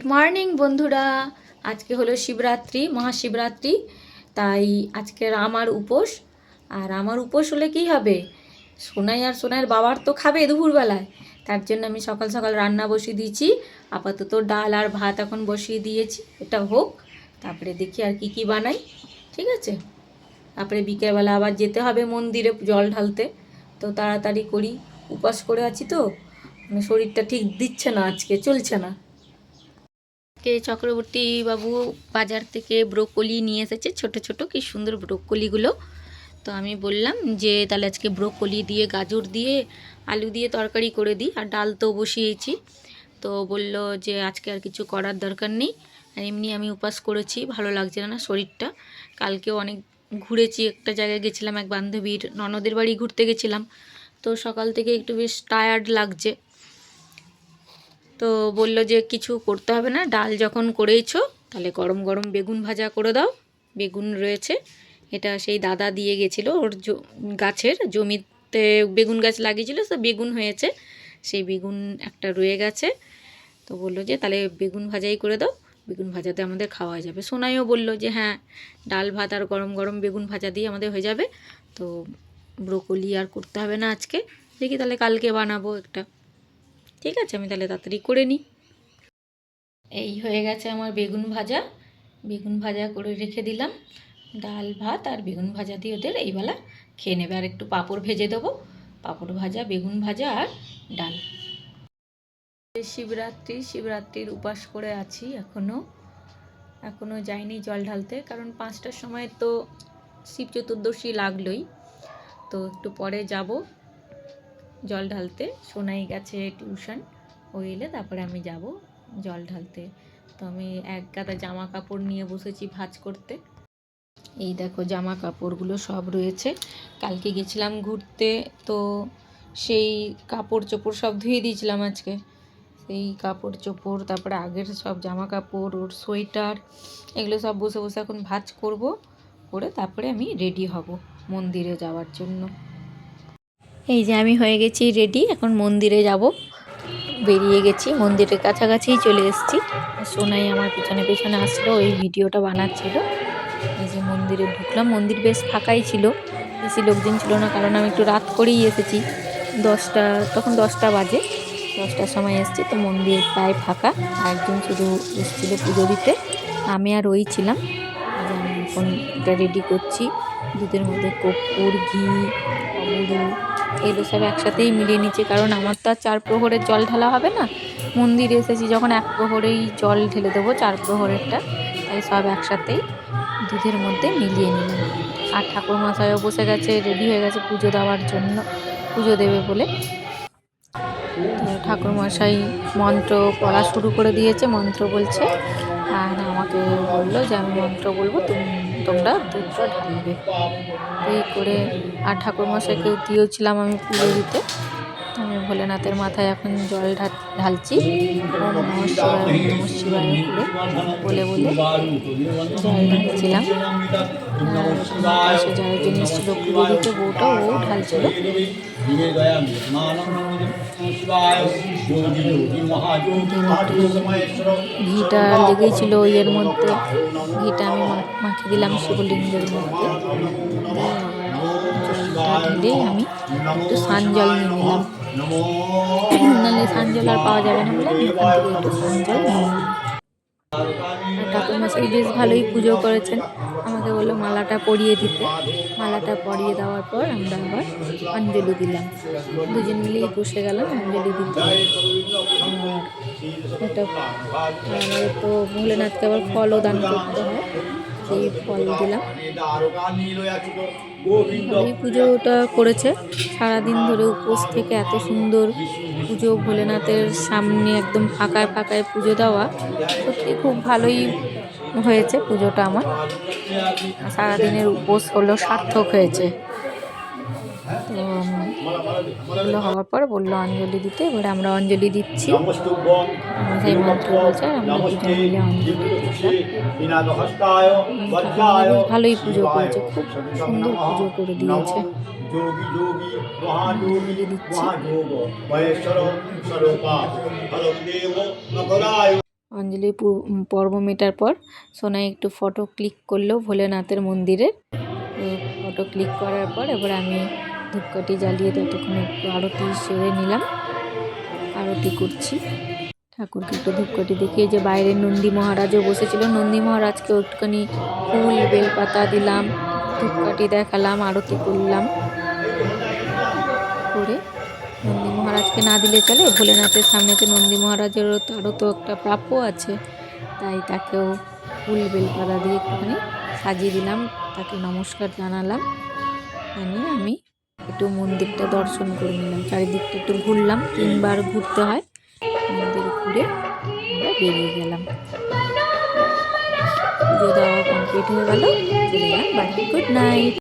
Good morning বন্ধুরা। আজকে হলো শিবরাত্রি, মহাশিবরাত্রি। তাই আজকের আমার উপোস। আর আমার উপোস হলে কী হবে, সোনাই আর সোনাইয়ের বাবার তো খাবে দুপুরবেলায়। তার জন্য আমি সকাল সকাল রান্না বসিয়ে দিয়েছি। আপাতত ডাল আর ভাত এখন বসিয়ে দিয়েছি, এটা হোক, তারপরে দেখি আর কি বানাই। ঠিক আছে, তারপরে বিকেলবেলা আবার যেতে হবে মন্দিরে জল ঢালতে। তো তাড়াতাড়ি করি, উপোস করে আছি তো, মানে শরীরটা ঠিক দিচ্ছে না, আজকে চলছে না। চক্রবর্তী বাবু বাজার থেকে ব্রোকলি নিয়ে এসেছে, ছোট ছোট কি সুন্দর ব্রোকলিগুলো। তো আমি বললাম যে তাহলে আজকে ব্রোকলি দিয়ে, গাজর দিয়ে, আলু দিয়ে তরকারি করে দিই, আর ডাল তো বসিয়েছি। তো বলল যে আজকে আর কিছু করার দরকার নেই, আর এমনি আমি উপোস করেছি, ভালো লাগছে না শরীরটা। কালকেও অনেক ঘুরেছি, একটা জায়গায় গেছিলাম, এক বান্ধবীর ননদের বাড়ি ঘুরতে গেছিলাম। তো সকাল থেকে একটু বেশ টায়ার্ড লাগছে। তো বলল যে কিছু করতে হবে না, ডাল যখন করেইছো তাহলে গরম গরম বেগুন ভাজা করে দাও। বেগুন রয়েছে, এটা সেই দাদা দিয়ে গেছিলো, ওর গাছের জমিতে বেগুন গাছ লাগিয়েছিল, তো বেগুন হয়েছে, সেই বেগুন একটা রয়ে গেছে। তো বললো যে তাহলে বেগুন ভাজাই করে দাও, বেগুন ভাজাতে আমাদের খাওয়া যাবে। সোনাইও বললো যে হ্যাঁ, ডাল ভাত আর গরম গরম বেগুন ভাজা দিয়ে আমাদের হয়ে যাবে। তো ব্রোকলি আর করতে হবে না আজকে, দেখি তাহলে কালকে বানাবো একটা। ঠিক আছে, আমি তাহলে তাড়াতাড়ি করে নিই। এই হয়ে গেছে আমার বেগুন ভাজা, বেগুন ভাজা করে রেখে দিলাম। ডাল ভাত আর বেগুন ভাজা দিয়ে ওদের এইবেলা খেয়ে নেবে। আর একটু পাঁপড় ভেজে দেবো, পাঁপড় ভাজা, বেগুন ভাজা আর ডাল। শিবরাত্রির উপাস করে আছি, এখনও যাইনি জল ঢালতে, কারণ 5টার সময় তো শিব চতুর্দশী লাগলোই। তো একটু পরে যাব জল ঢালতে। সোনাই গেছে টিউশন, ও এলে তারপরে আমি যাব জল ঢালতে। তো আমি এক গাদা জামা কাপড় নিয়ে বসেছি ভাঁজ করতে। এই দেখো জামা কাপড়গুলো সব রয়েছে, কালকে গেছিলাম ঘুরতে, তো সেই কাপড় চোপড় সব ধুয়ে দিয়েছিলাম আজকে। সেই কাপড় চোপড়, তারপরে আগের সব জামা কাপড়, ওর সোয়েটার, এগুলো সব বসে বসে এখন ভাঁজ করব, করে তারপরে আমি রেডি হব মন্দিরে যাওয়ার জন্য। এই যে আমি হয়ে গেছি রেডি, এখন মন্দিরে যাব। বেরিয়ে গেছি, মন্দিরের কাছাকাছিই চলে এসেছি। সোনাই আমার পিছনে পিছনে আসলো, এই ভিডিওটা বানাচ্ছিল। এই যে মন্দিরে ঢুকলাম, মন্দির বেশ ফাঁকাই ছিল, বেশি লোকজন ছিল না, কারণ আমি একটু রাত করেই এসেছি। 10টা বাজে, 10টার সময় এসেছি, তো মন্দির প্রায় ফাঁকা। একজন শুধু এসেছিলো পুজো দিতে, আমি আর ওই ছিলাম। আমি এখন এটা রেডি করছি, দুধের মধ্যে কর্পূর, ঘি, অবরু, এগুলো সব একসাথেই মিলিয়ে নিচ্ছি, কারণ আমার তো আর 4 প্রহরের জল ঢালা হবে না। মন্দিরে এসেছি যখন, 1 প্রহরেই জল ঢেলে দেবো, 4 প্রহরেরটা। তাই সব একসাথেই দুধের মধ্যে মিলিয়ে নিলাম। আর ঠাকুরমশাইও বসে গেছে, রেডি হয়ে গেছে পুজো দেওয়ার জন্য, পুজো দেবে বলে। তো ঠাকুরমশাই মন্ত্র পড়া শুরু করে দিয়েছে, মন্ত্র বলছে, আর আমাকে বললো যে আমি মন্ত্র বলবো, তোমরা দুধটা ঢালবে। এই করে, আর ঠাকুরমশাইকেও দিয়েছিলাম আমি পুজো দিতে। আমি ভোলেনাথের মাথায় এখন জল ঢালছি, ওম নমঃ শিবায়, ওম নমঃ শিবায় করে বলে বলে জল ঢালছিলাম। আর পাশে যারা জিনিস ছিল পুজো দিতে, বউটাও ও ঢালছিল। ঘিটা লেগেছিল ইয়ের মধ্যে, ঘিটা আমি মাখিয়ে দিলাম শিবলিঙ্গের মধ্যে। জলটা ঢেলে আমি একটু স্নান জল নিয়ে নিলাম, নাহলে স্নান জল আর পাওয়া যাবে না বলে আমি ওখান থেকে একটু স্নান জল নিয়ে নিলাম। আর ঠাকুরমশাই বেশ ভালোই পুজো করেছেন, আমাকে বললো মালাটা পরিয়ে দিতে। মালাটা পরিয়ে দেওয়ার পর আমরা আবার অঞ্জলি দিলাম, দুজন মিলেই বসে গেলাম অঞ্জলি দিতে। আর এটা আমাদের তো ভোলেনাথকে আবার ফলও দান করতে হয়, সেই ফল দিলাম। ভালোই পুজোটা করেছে, সারাদিন ধরে উপোস থেকে এত সুন্দর পুজো, ভোলেনাথের সামনে একদম ফাঁকায় ফাঁকায় পুজো দেওয়া, সত্যি খুব ভালোই হয়েছে পুজোটা আমার। সারাদিনের উপোস হলো সার্থক হয়েছে। তো এগুলো হওয়ার পর বললো অঞ্জলি দিতে, এবারে আমরা অঞ্জলি দিচ্ছি। সেই মন্ত্র বলছে, আমরা দুজন মিলে অঞ্জলি দিচ্ছিলাম। বেশ ভালোই পুজো করেছে, খুব সুন্দর পুজো করে দিয়েছে। অঞ্জলি দিচ্ছি, অঞ্জলি পর্ব মেটার পর সোনাই একটু ফটো ক্লিক করলো ভোলেনাথের মন্দিরের। তো ফটো ক্লিক করার পর এবার আমি ধূপকাঠি জ্বালিয়ে ততক্ষণে একটু আরতি সেরে নিলাম, আরতি করছি। ঠাকুরকে একটু ধূপকাঠি দেখিয়ে যে বাইরে নন্দী মহারাজও বসেছিল, নন্দী মহারাজকেও একটুখানি ফুল বেলপাতা দিলাম, ধূপকাঠি দেখালাম, আরতি করলাম। করে নন্দী মহারাজকে না দিলে চলে, ভোলেনাথের সামনেতে নন্দী মহারাজেরও তারও তো একটা প্রাপ্য আছে, তাই তাকেও ফুল বেলপাতা দিয়ে একটুখানি সাজিয়ে দিলাম, তাকে নমস্কার জানালাম। জানিয়ে আমি একটু মন্দিরটা দর্শন করে নিলাম, চারিদিকটা একটু ঘুরলাম, 3 বার ঘুরতে হয়। মন্দির ঘুরে আমরা বেরিয়ে গেলাম। পুজো দেওয়া কমপ্লিট হয়ে গেল, চলে গেলাম বাড়ি। Good night.